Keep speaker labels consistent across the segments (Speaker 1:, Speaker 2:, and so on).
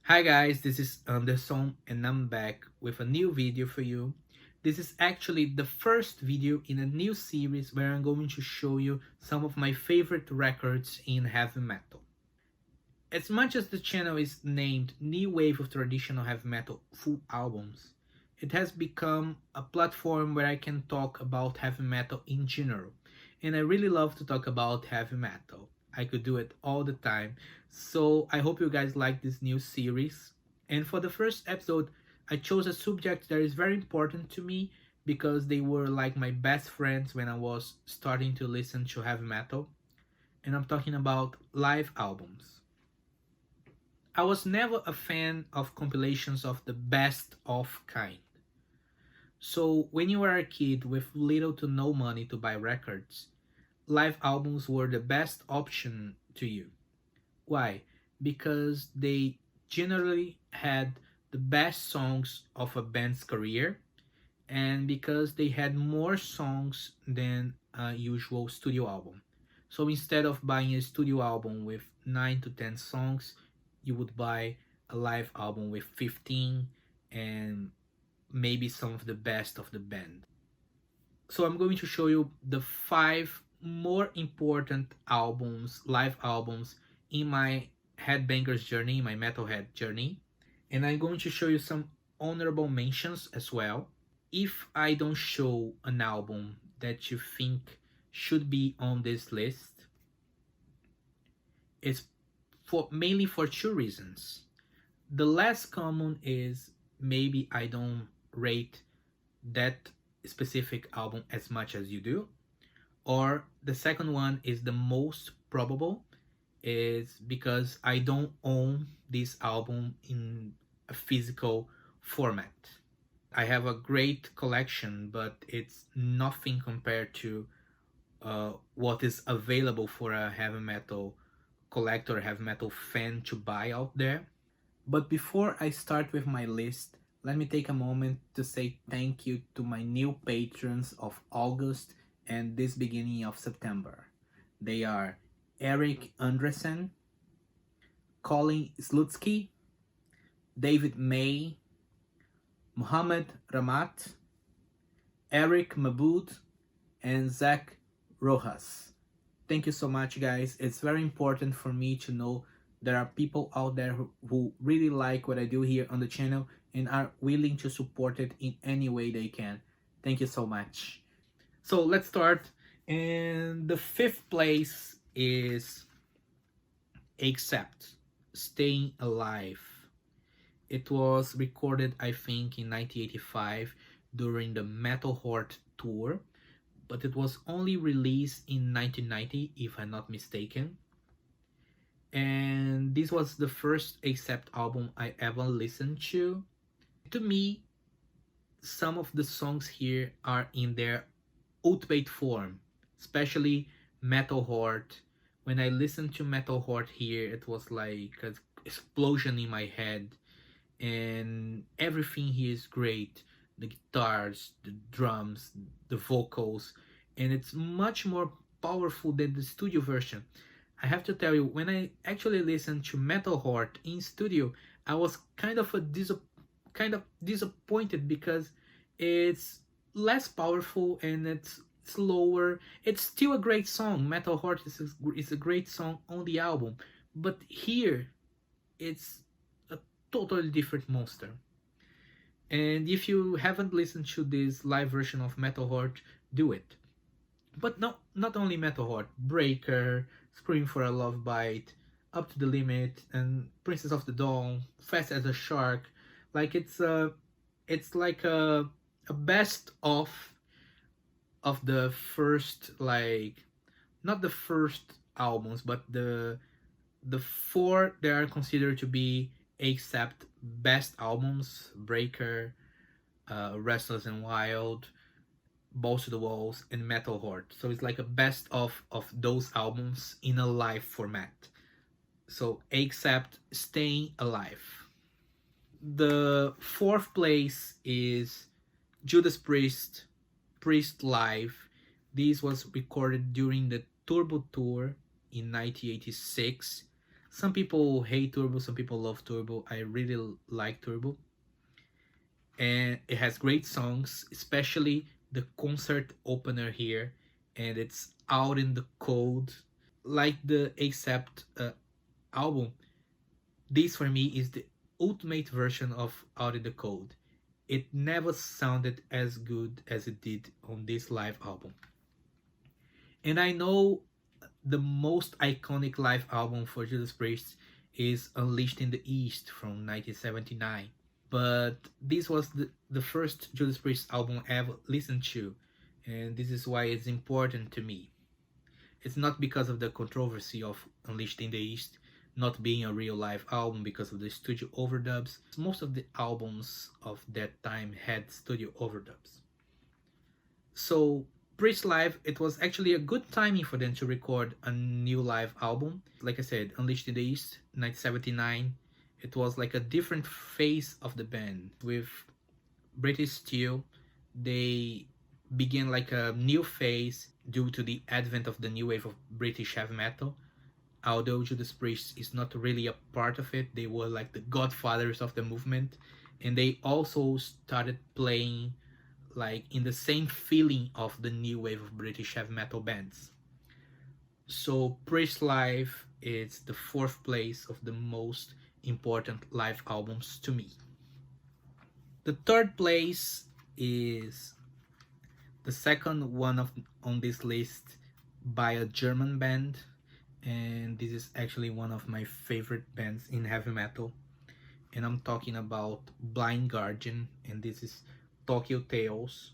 Speaker 1: Hi guys, this is Andresen and I'm back with a new video for you. This is actually the first video in a new series where I'm going to show you some of my favorite records in heavy metal. As much as the channel is named New Wave of Traditional Heavy Metal Full Albums, it has become a platform where I can talk about heavy metal in general. And I really love to talk about heavy metal. I could do it all the time. So I hope you guys like this new series. And for the first episode, I chose a subject that is very important to me because they were like my best friends when I was starting to listen to heavy metal. And I'm talking about live albums. I was never a fan of compilations of the best of kind. So when you were a kid with little to no money to buy records, live albums were the best option to you. Why? Because they generally had the best songs of a band's career and because they had more songs than a usual studio album. So instead of buying a studio album with 9 to 10 songs, you would buy a live album with 15 and maybe some of the best of the band. So I'm going to show you the 5 more important albums, live albums in my headbangers journey, my metalhead journey. And I'm going to show you some honorable mentions as well. If I don't show an album that you think should be on this list, it's mainly for two reasons. The less common is maybe I don't rate that specific album as much as you do, or the second one is the most probable is because I don't own this album in a physical format. I have a great collection, but it's nothing compared to what is available for a heavy metal collector, heavy metal fan to buy out there. But before I start with my list, let me take a moment to say thank you to my new patrons of August and this beginning of September. They are Eric Andresen, Collin Slutzky, David May, Muhammad Rahmat, Eric Maboud, and Zach Rojas. Thank you so much, guys. It's very important for me to know there are people out there who really like what I do here on the channel and are willing to support it in any way they can. Thank you so much. So let's start. And the fifth place is Accept, Staying Alive. It was recorded, I think, in 1985 during the Metal Heart tour, but it was only released in 1990, if I'm not mistaken. And this was the first Accept album I ever listened to. To me, some of the songs here are in their ultimate form, especially Metal Heart. When I listened to Metal Heart here, it was like an explosion in my head, and everything here is great. The guitars, the drums, the vocals, and it's much more powerful than the studio version. I have to tell you, when I actually listened to Metal Heart in studio, I was kind of disappointed because it's less powerful and it's slower. It's still a great song. Metal Heart is a great song on the album, but here it's a totally different monster. And if you haven't listened to this live version of Metal Heart, do it. But not only Metal Heart, Breaker, Scream for a Love Bite, Up to the Limit, and Princess of the Dawn, Fast as a Shark. Like it's like a best of the first, like, not the first albums, but the four that are considered to be Accept best albums: Breaker, Restless and Wild, Balls to the Walls, and Metal Heart. So it's like a best of those albums in a live format. So Accept, Staying Alive. The fourth place is Judas Priest, Priest Live. This was recorded during the Turbo Tour in 1986. Some people hate Turbo, some people love Turbo. I really like Turbo, and it has great songs, especially the concert opener here, and it's Out in the Cold. Like the Accept album, this for me is the ultimate version of Out in the Cold. It never sounded as good as it did on this live album. And I know the most iconic live album for Judas Priest is Unleashed in the East from 1979. But this was the first Judas Priest album I ever listened to, and this is why it's important to me. It's not because of the controversy of Unleashed in the East not being a real live album because of the studio overdubs. Most of the albums of that time had studio overdubs. So Priest Live, it was actually a good timing for them to record a new live album. Like I said, Unleashed in the East, 1979. It was like a different phase of the band. With British Steel, they began like a new phase due to the advent of the new wave of British heavy metal. Although Judas Priest is not really a part of it, they were like the godfathers of the movement, and they also started playing like in the same feeling of the new wave of British heavy metal bands. So Priest Live is the fourth place of the most important live albums to me. The third place is the second one on this list by a German band, and this is actually one of my favorite bands in heavy metal, and I'm talking about Blind Guardian, and this is Tokyo Tales.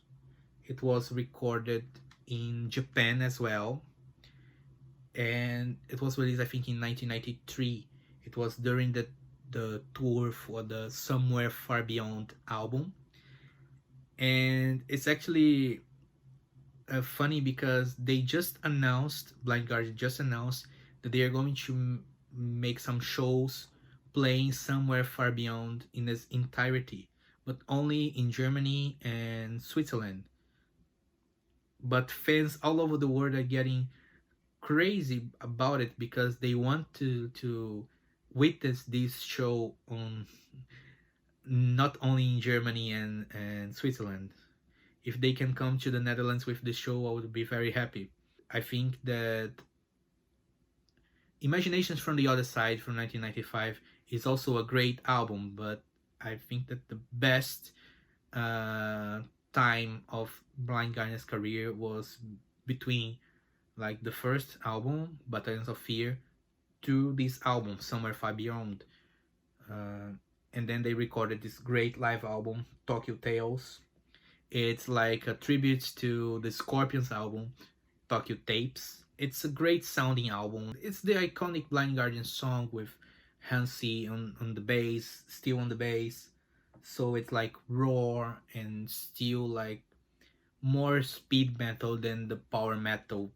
Speaker 1: It was recorded in Japan as well, and it was released I think in 1993. It was during the tour for the Somewhere Far Beyond album, and it's actually funny because they just announced, Blind Guardian just announced that they are going to make some shows playing Somewhere Far Beyond in its entirety, but only in Germany and Switzerland. But fans all over the world are getting crazy about it because they want to witness this show on not only in Germany and Switzerland. If they can come to the Netherlands with the show, I would be very happy. I think that Imaginations from the Other Side from 1995 is also a great album, but I think that the best time of Blind Guardian's career was between like the first album, Battalions of Fear, to this album, Somewhere Far Beyond. And then they recorded this great live album, Tokyo Tales. It's like a tribute to the Scorpions album, Tokyo Tapes. It's a great sounding album. It's the iconic Blind Guardian song with Hansi on the bass, Steel on the bass. So it's like raw and still like more speed metal than the power metal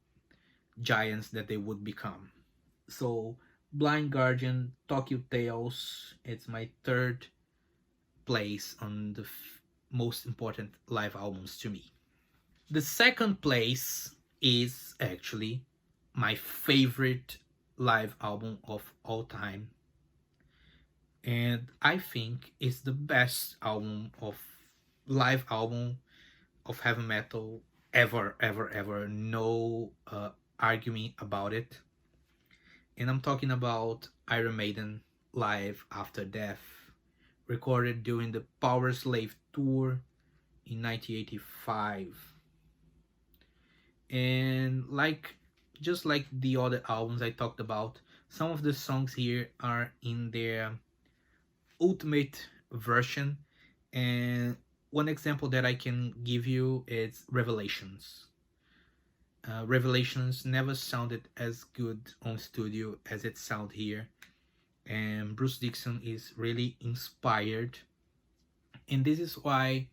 Speaker 1: giants that they would become. So Blind Guardian, Tokyo Tales, it's my third place on the most important live albums to me. The second place is actually my favorite live album of all time, and I think it's the best live album of heavy metal ever. No arguing about it. And I'm talking about Iron Maiden Live After Death, recorded during the Power Slave tour in 1985. And just like the other albums I talked about, some of the songs here are in their ultimate version, and one example that I can give you is Revelations. Revelations never sounded as good on studio as it sounds here, and Bruce Dickinson is really inspired, and this is why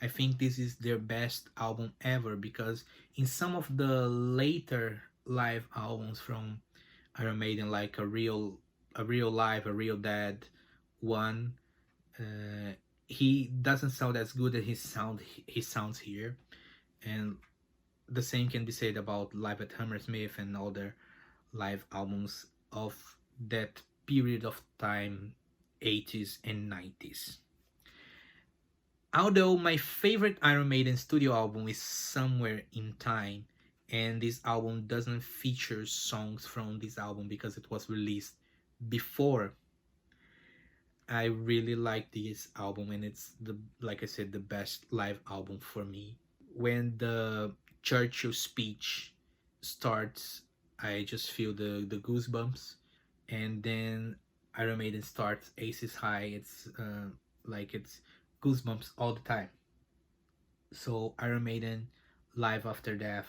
Speaker 1: I think this is their best album ever, because in some of the later live albums from Iron Maiden, like a real live, a real dead one, he doesn't sound as good as he sounds here, and the same can be said about Live at Hammersmith and other live albums of that period of time, 80s and 90s. Although my favorite Iron Maiden studio album is Somewhere in Time, and this album doesn't feature songs from this album because it was released before, I really like this album, and it's the, like I said, the best live album for me. When the Churchill speech starts, I just feel the goosebumps, and then Iron Maiden starts Aces High. It's like it's goosebumps all the time. So Iron Maiden, Live After Death,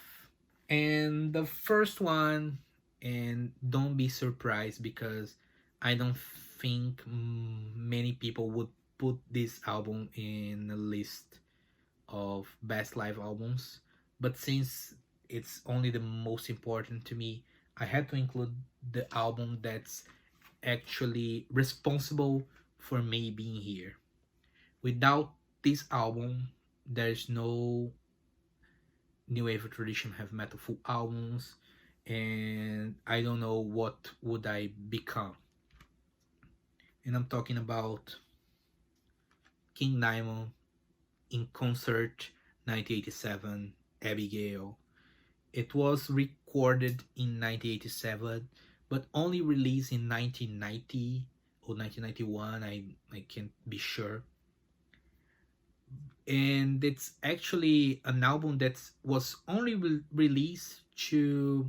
Speaker 1: and the first one, and don't be surprised because I don't think many people would put this album in a list of best live albums, but since it's only the most important to me, I had to include the album that's actually responsible for me being here. Without this album, there's no New Wave Tradition Heavy Metal Full Albums, and I don't know what would I become. And I'm talking about King Diamond in Concert 1987, Abigail. It was recorded in 1987, but only released in 1990 or 1991. I can't be sure. And it's actually an album that was only released to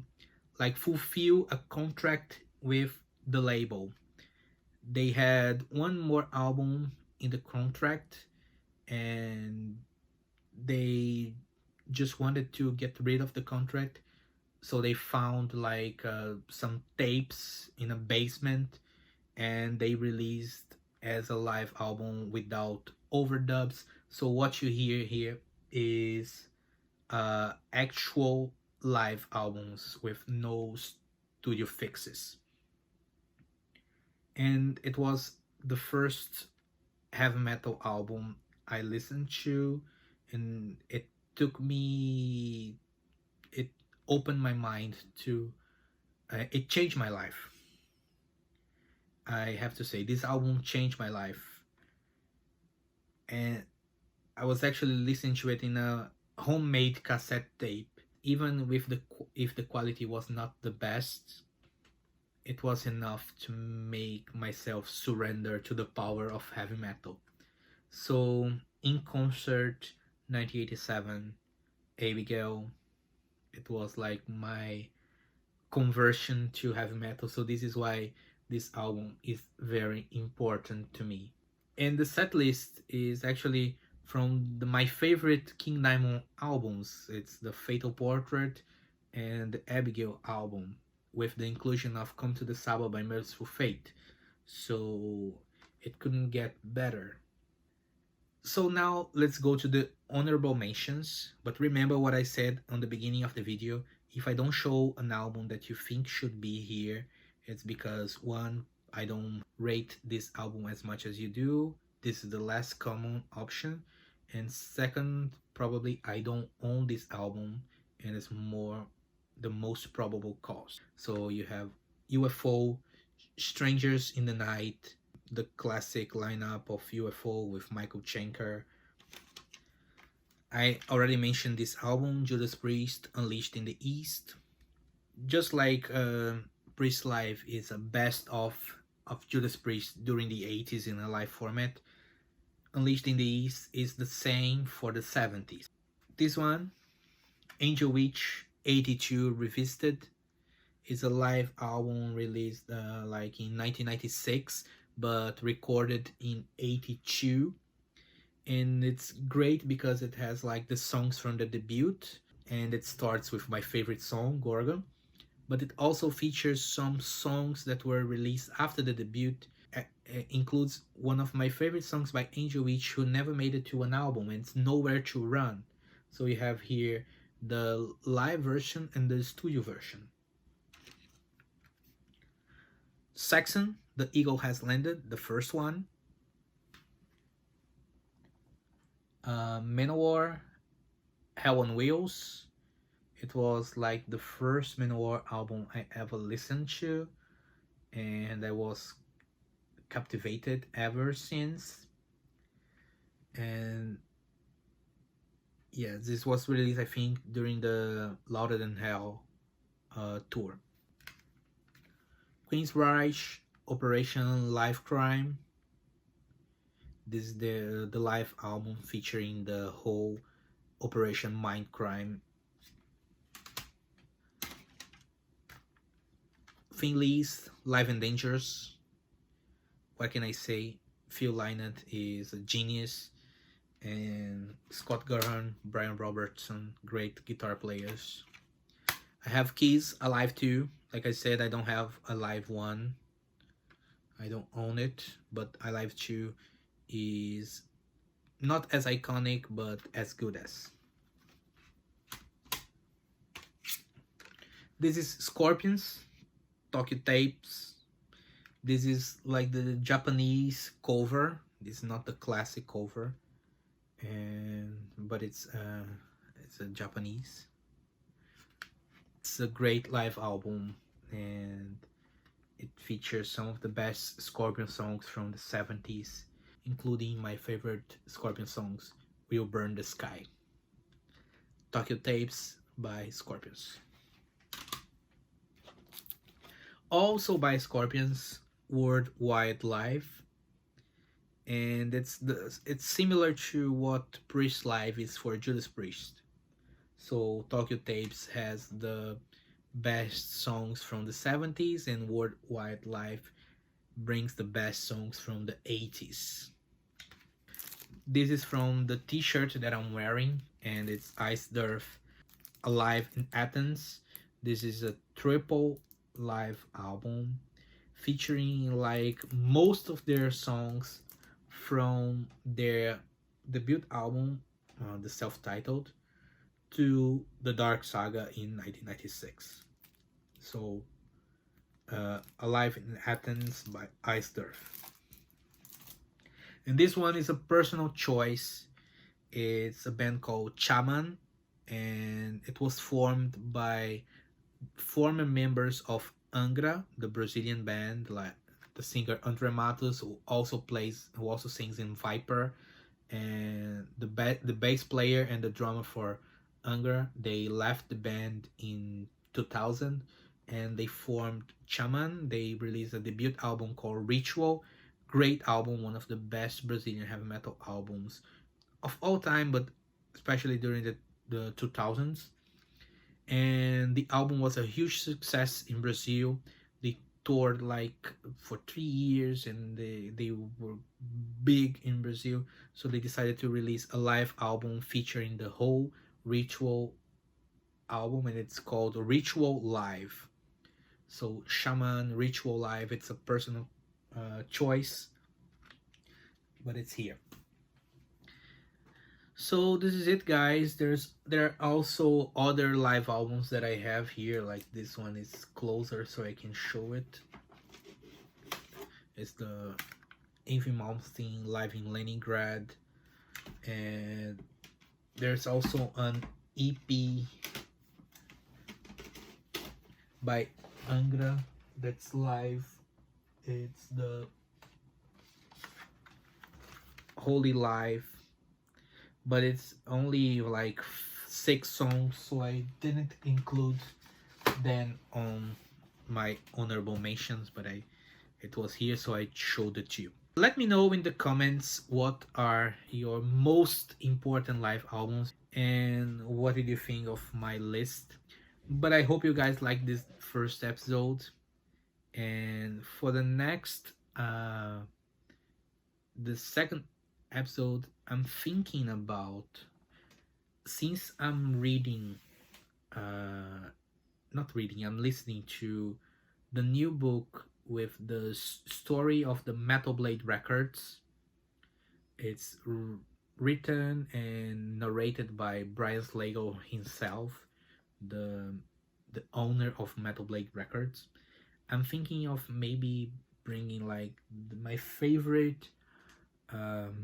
Speaker 1: like fulfill a contract with the label. They had one more album in the contract, and they just wanted to get rid of the contract, so they found like some tapes in a basement, and they released as a live album without overdubs. So what you hear here is actual live albums with no studio fixes. And it was the first heavy metal album I listened to, and it took me, it opened my mind to, it changed my life. I have to say, this album changed my life. And I was actually listening to it in a homemade cassette tape. Even with the, if the quality was not the best, it was enough to make myself surrender to the power of heavy metal. So in Concert 1987, Abigail, it was like my conversion to heavy metal. So this is why this album is very important to me. And the set list is actually from my favorite King Diamond albums. It's the Fatal Portrait and the Abigail album, with the inclusion of Come to the Sabbath by Merciful Fate. So it couldn't get better. So now let's go to the honorable mentions. But remember what I said on the beginning of the video. If I don't show an album that you think should be here, it's because one, I don't rate this album as much as you do. This is the less common option. And second, probably I don't own this album, and it's more the most probable cause. So you have UFO, Strangers in the Night, the classic lineup of UFO with Michael Schenker. I already mentioned this album, Judas Priest, Unleashed in the East. Just like Priest Live is a best of Judas Priest during the 80s in a live format, Unleashed in the East is the same for the 70s. This one, Angel Witch 82 Revisited, is a live album released like in 1996, but recorded in 82. And it's great because it has like the songs from the debut, and it starts with my favorite song, Gorgon, but it also features some songs that were released after the debut. Includes one of my favorite songs by Angel Witch who never made it to an album, and it's Nowhere to Run. So you have here the live version and the studio version. Saxon, The Eagle Has Landed, the first one. Manowar, Hell on Wheels. It was like the first Manowar album I ever listened to, and I was captivated ever since. And yeah, this was released, I think, during the Louder Than Hell tour. Queensryche, Operation Life Crime. This is the live album featuring the whole Operation Mind Crime. Finley's Live and Dangerous. What can I say? Phil Lynott is a genius, and Scott Garhan, Brian Robertson, great guitar players. I have Keys Alive 2. Like I said, I don't have Alive 1. I don't own it, but Alive 2 is not as iconic, but as good as. This is Scorpions, Tokyo Tapes. This is like the Japanese cover. This is not the classic cover, but it's a Japanese. It's a great live album, and it features some of the best Scorpion songs from the 70s, including my favorite Scorpion songs, We'll Burn the Sky. Tokyo Tapes by Scorpions. Also by Scorpions, Worldwide Live. And it's similar to what Priest Live is for Judas Priest. So Tokyo Tapes has the best songs from the 70s, and Worldwide Live brings the best songs from the 80s. This is from the t-shirt that I'm wearing, and it's Ice Durf Alive in Athens. This is a triple live album featuring like most of their songs from their debut album, the self-titled, to the Dark Saga in 1996. So Alive in Athens by Ice Durf. And this one is a personal choice. It's a band called Chaman, and it was formed by former members of Angra, the Brazilian band, like the singer Andresen, who also sings in Viper, and the bass player and the drummer for Angra. They left the band in 2000, and they formed Chaman. They released a debut album called Ritual. Great album, one of the best Brazilian heavy metal albums of all time, but especially during the 2000s. And the album was a huge success in Brazil. They toured like for 3 years, and they were big in Brazil, so they decided to release a live album featuring the whole Ritual album, and it's called Ritual Live. So Shaman Ritual Live, it's a personal choice, but it's here. So this is it, guys. There are also other live albums that I have here, like this one is closer so I can show it. It's the Yngwie Malmsteen live in Leningrad, and there's also an EP by Angra that's live. It's the Holy Live, but it's only like 6 songs, so I didn't include them on my honorable mentions, but it was here, so I showed it to you. Let me know in the comments what are your most important live albums and what did you think of my list. But I hope you guys like this first episode, and for the next the second episode, I'm thinking about, since I'm reading I'm listening to the new book with the story of the Metal Blade records. It's written and narrated by Brian Slagle himself, the owner of Metal Blade Records. I'm thinking of maybe bringing like my favorite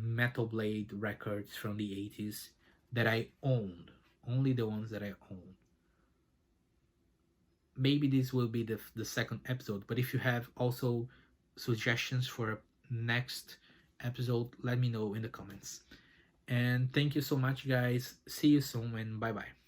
Speaker 1: Metal Blade records from the 80s that I owned, only the ones that I own. maybe this will be the second episode, but if you have also suggestions for a next episode, let me know in the comments. And thank you so much, guys. See you soon, and bye bye.